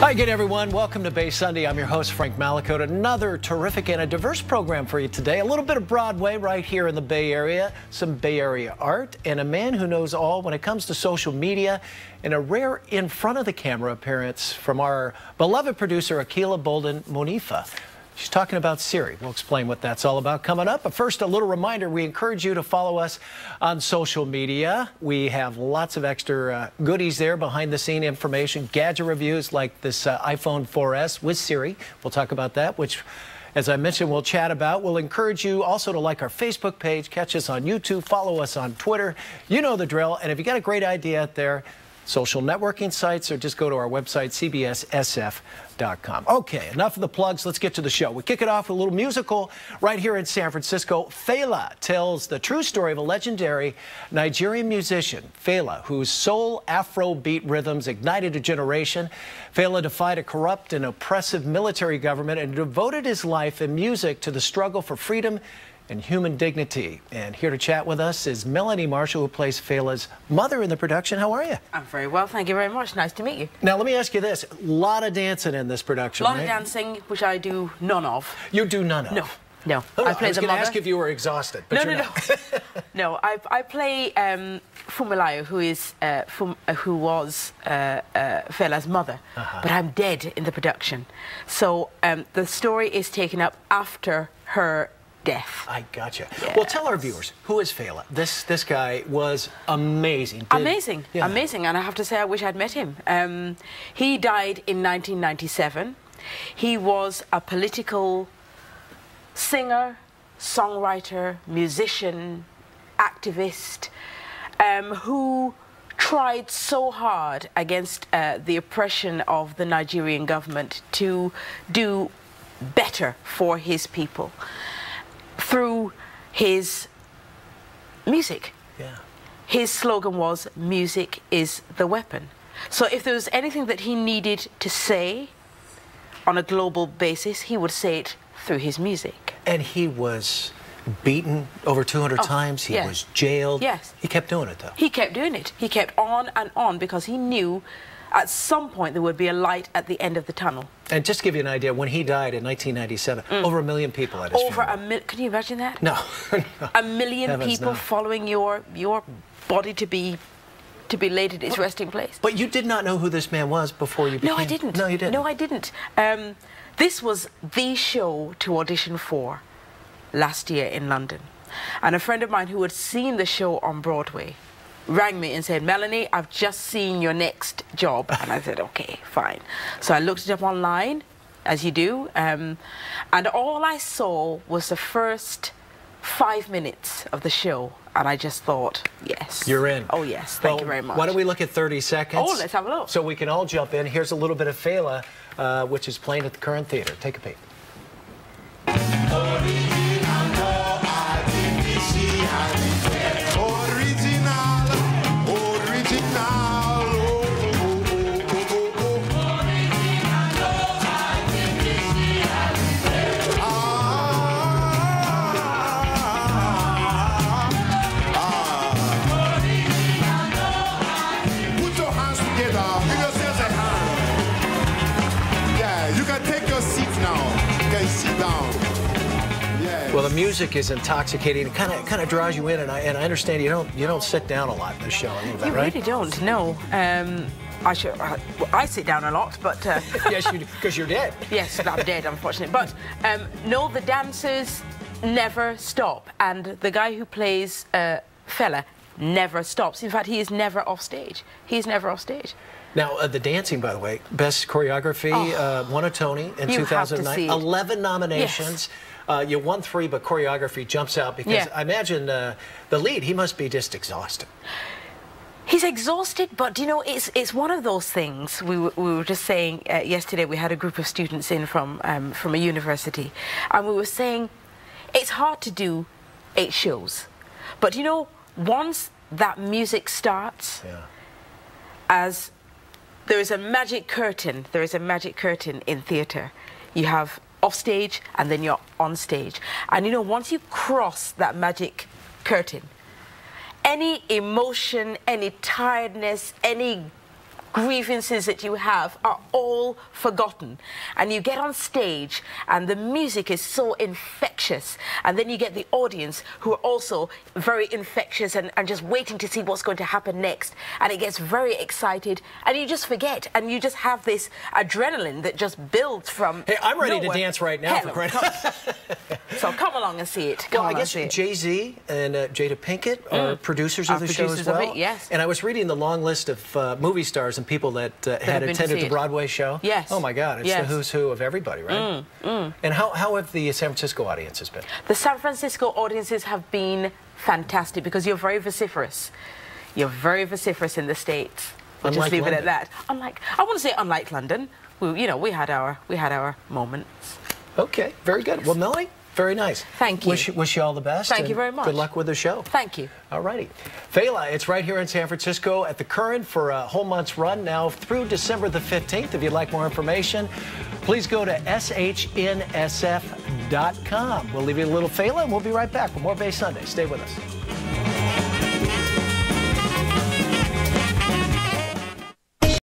Hi again, everyone. Welcome to Bay Sunday. I'm your host, Frank Malakote. Another terrific and a diverse program for you today. A little bit of Broadway right here in the Bay Area, some Bay Area art, and a man who knows all when it comes to social media, and a rare in front of the camera appearance from our beloved producer, Akila Bolden Monifa. She's talking about Siri. We'll explain what that's all about coming up. But first, a little reminder, we encourage you to follow us on social media. We have lots of extra goodies there, behind-the-scene information, gadget reviews like this iPhone 4S with Siri. We'll talk about that, which, as I mentioned, we'll chat about. We'll encourage you also to like our Facebook page, catch us on YouTube, follow us on Twitter. You know the drill. And if you got a great idea out there, social networking sites, or just go to our website, cbssf.com. Okay, enough of the plugs. Let's get to the show. We kick it off with a little musical right here in San Francisco. Fela tells the true story of a legendary Nigerian musician, Fela, whose soul Afrobeat rhythms ignited a generation. Fela defied a corrupt and oppressive military government and devoted his life and music to the struggle for freedom and human dignity. And here to chat with us is Melanie Marshall, who plays Fela's mother in the production. How are you? I'm very well, thank you very much. Nice to meet you. Now, let me ask you this. A lot of dancing in this production, A lot right? of dancing, which I do none of. You do none of? No. No, Oh, I play I was the going to mother. ask if you were exhausted, but No. No, I play Fumilayo, who was Fela's mother, but I'm dead in the production. So the story is taken up after her death. I gotcha. Yes. Well, tell our viewers, who is Fela? This guy was amazing. Amazing, Yeah. amazing, and I have to say I wish I'd met him. He died in 1997. He was a political singer, songwriter, musician, activist, who tried so hard against the oppression of the Nigerian government to do better for his people through his music. Yeah. His slogan was, "Music is the weapon." So if there was anything that he needed to say on a global basis, he would say it through his music. And he was beaten over 200 times. He was jailed. Yes. He kept doing it, though. He kept doing it. He kept on and on because he knew at some point there would be a light at the end of the tunnel. And just to give you an idea, when he died in 1997, over 1 million people at his Over funeral. a million. Can you imagine that? No. No. 1 million Heavens, people no. following your body to be laid at its resting place. But you did not know who this man was before you became... No, I didn't. No, you didn't. No, I didn't. This was the show to audition for last year in London. And a friend of mine who had seen the show on Broadway rang me and said, "Melanie, I've just seen your next job." And I said, "Okay, fine." So I looked it up online, as you do, and all I saw was the first 5 minutes of the show. And I just thought, yes. You're in. Oh, yes. Thank you very much. Why don't we look at 30 seconds? Oh, let's have a look. So we can all jump in. Here's a little bit of Fela, which is playing at the current theater. Take a peek. Well, the music is intoxicating. It kind of draws you in, and I understand you don't sit down a lot in the show. I know that, You right? really don't, no. I sit down a lot, but... Yes, you do, because you're dead. Yes, I'm dead, unfortunately. But no, the dancers never stop, and the guy who plays Fela never stops. In fact, he is never off stage. He is never off stage. Now, the dancing, by the way, best choreography, won a Tony in 2009. 11 nominations. Yes. You won 3, but choreography jumps out because I imagine the lead, he must be just exhausted. He's exhausted, but you know, it's one of those things. We were just saying yesterday. We had a group of students in from a university, and we were saying it's hard to do 8 shows, but you know, once that music starts, as there is a magic curtain. There is a magic curtain in theatre. You have off stage and then you're on stage. And you know, once you cross that magic curtain, any emotion, any tiredness, any grievances that you have are all forgotten. And you get on stage and the music is so infectious. And then you get the audience who are also very infectious and just waiting to see what's going to happen next. And it gets very excited and you just forget. And you just have this adrenaline that just builds from Hey, I'm ready nowhere. to dance right now. So come along and see it. Well, I guess Jay-Z and Jada Pinkett are producers of the show as well. Of it, yes. And I was reading the long list of movie stars and people that had attended the Broadway show. Yes. Oh my God, it's the who's who of everybody, right? And how have the San Francisco audiences been? The San Francisco audiences have been fantastic because you're very vociferous. You're very vociferous in the States. We'll just leave it at that. Unlike, I want to say unlike London. We had our moments. Okay, very good. Well, Melanie, very nice. Thank you. Wish you all the best. Thank you very much. Good luck with the show. Thank you. All righty. Fela, it's right here in San Francisco at the Current for a whole month's run now through December the 15th. If you'd like more information, please go to shnsf.com. We'll leave you a little Fela and we'll be right back with more Bay Sunday. Stay with us.